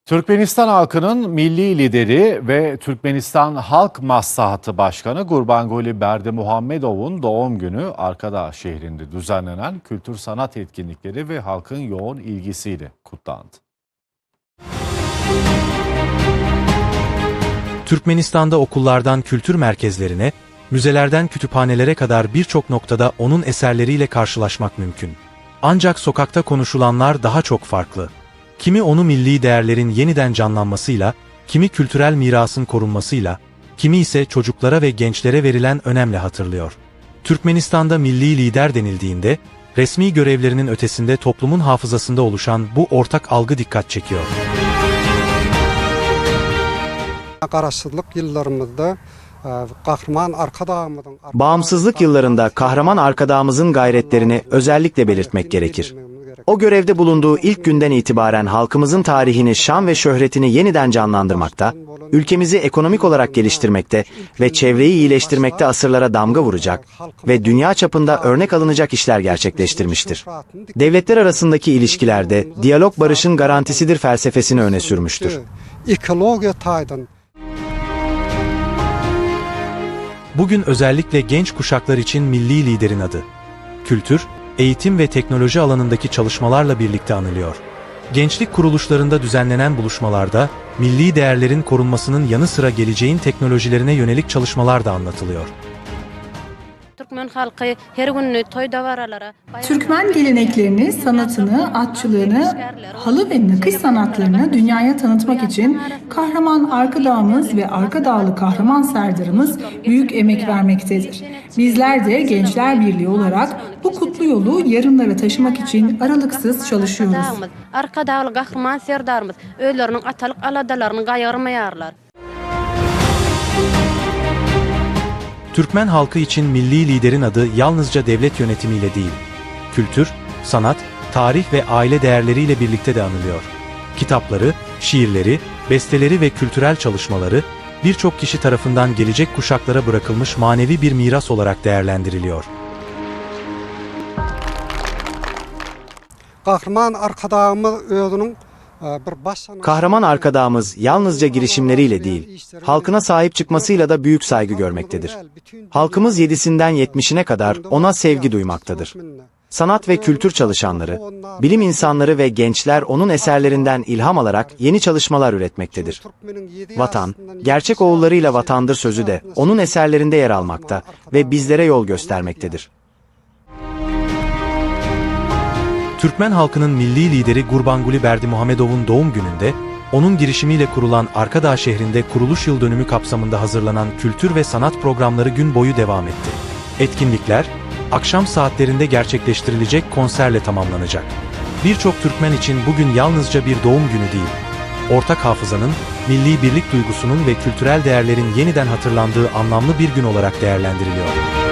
Türkmenistan halkının milli lideri ve Türkmenistan Halk Maslahatı Başkanı Gurbanguly Berdimuhamedov'un doğum günü Arkadağ şehrinde düzenlenen kültür sanat etkinlikleri ve halkın yoğun ilgisiyle kutlandı. Türkmenistan'da okullardan kültür merkezlerine, müzelerden kütüphanelere kadar birçok noktada onun eserleriyle karşılaşmak mümkün. Ancak sokakta konuşulanlar daha çok farklı. Kimi onu milli değerlerin yeniden canlanmasıyla, kimi kültürel mirasın korunmasıyla, kimi ise çocuklara ve gençlere verilen önemle hatırlıyor. Türkmenistan'da milli lider denildiğinde, resmi görevlerinin ötesinde toplumun hafızasında oluşan bu ortak algı dikkat çekiyor. Bağımsızlık yıllarında kahraman arkadağımızın gayretlerini özellikle belirtmek gerekir. O görevde bulunduğu ilk günden itibaren halkımızın tarihini, şan ve şöhretini yeniden canlandırmakta, ülkemizi ekonomik olarak geliştirmekte ve çevreyi iyileştirmekte asırlara damga vuracak ve dünya çapında örnek alınacak işler gerçekleştirmiştir. Devletler arasındaki ilişkilerde diyalog barışın garantisidir felsefesini öne sürmüştür. Bugün özellikle genç kuşaklar için milli liderin adı, kültür, eğitim ve teknoloji alanındaki çalışmalarla birlikte anılıyor. Gençlik kuruluşlarında düzenlenen buluşmalarda, milli değerlerin korunmasının yanı sıra geleceğin teknolojilerine yönelik çalışmalar da anlatılıyor. Türkmen geleneklerini, sanatını, atçılığını, halı ve nakış sanatlarını dünyaya tanıtmak için kahraman Arkadağ'ımız ve Arkadağlı kahraman Serdar'ımız büyük emek vermektedir. Bizler de Gençler Birliği olarak bu kutlu yolu yarınlara taşımak için aralıksız çalışıyoruz. Arkadağlı kahraman Serdar'ımız öylerinin atalık aladalarını gayırmayarlar. Türkmen halkı için milli liderin adı yalnızca devlet yönetimiyle değil, kültür, sanat, tarih ve aile değerleriyle birlikte de anılıyor. Kitapları, şiirleri, besteleri ve kültürel çalışmaları, birçok kişi tarafından gelecek kuşaklara bırakılmış manevi bir miras olarak değerlendiriliyor. Kahraman arkadağımız yalnızca girişimleriyle değil, halkına sahip çıkmasıyla da büyük saygı görmektedir. Halkımız 7'sinden 70'ine kadar ona sevgi duymaktadır. Sanat ve kültür çalışanları, bilim insanları ve gençler onun eserlerinden ilham alarak yeni çalışmalar üretmektedir. Vatan, gerçek oğullarıyla vatandır sözü de onun eserlerinde yer almakta ve bizlere yol göstermektedir. Türkmen halkının milli lideri Gurbanguly Berdimuhamedov'un doğum gününde, onun girişimiyle kurulan Arkadağ şehrinde kuruluş yıl dönümü kapsamında hazırlanan kültür ve sanat programları gün boyu devam etti. Etkinlikler, akşam saatlerinde gerçekleştirilecek konserle tamamlanacak. Birçok Türkmen için bugün yalnızca bir doğum günü değil, ortak hafızanın, milli birlik duygusunun ve kültürel değerlerin yeniden hatırlandığı anlamlı bir gün olarak değerlendiriliyor.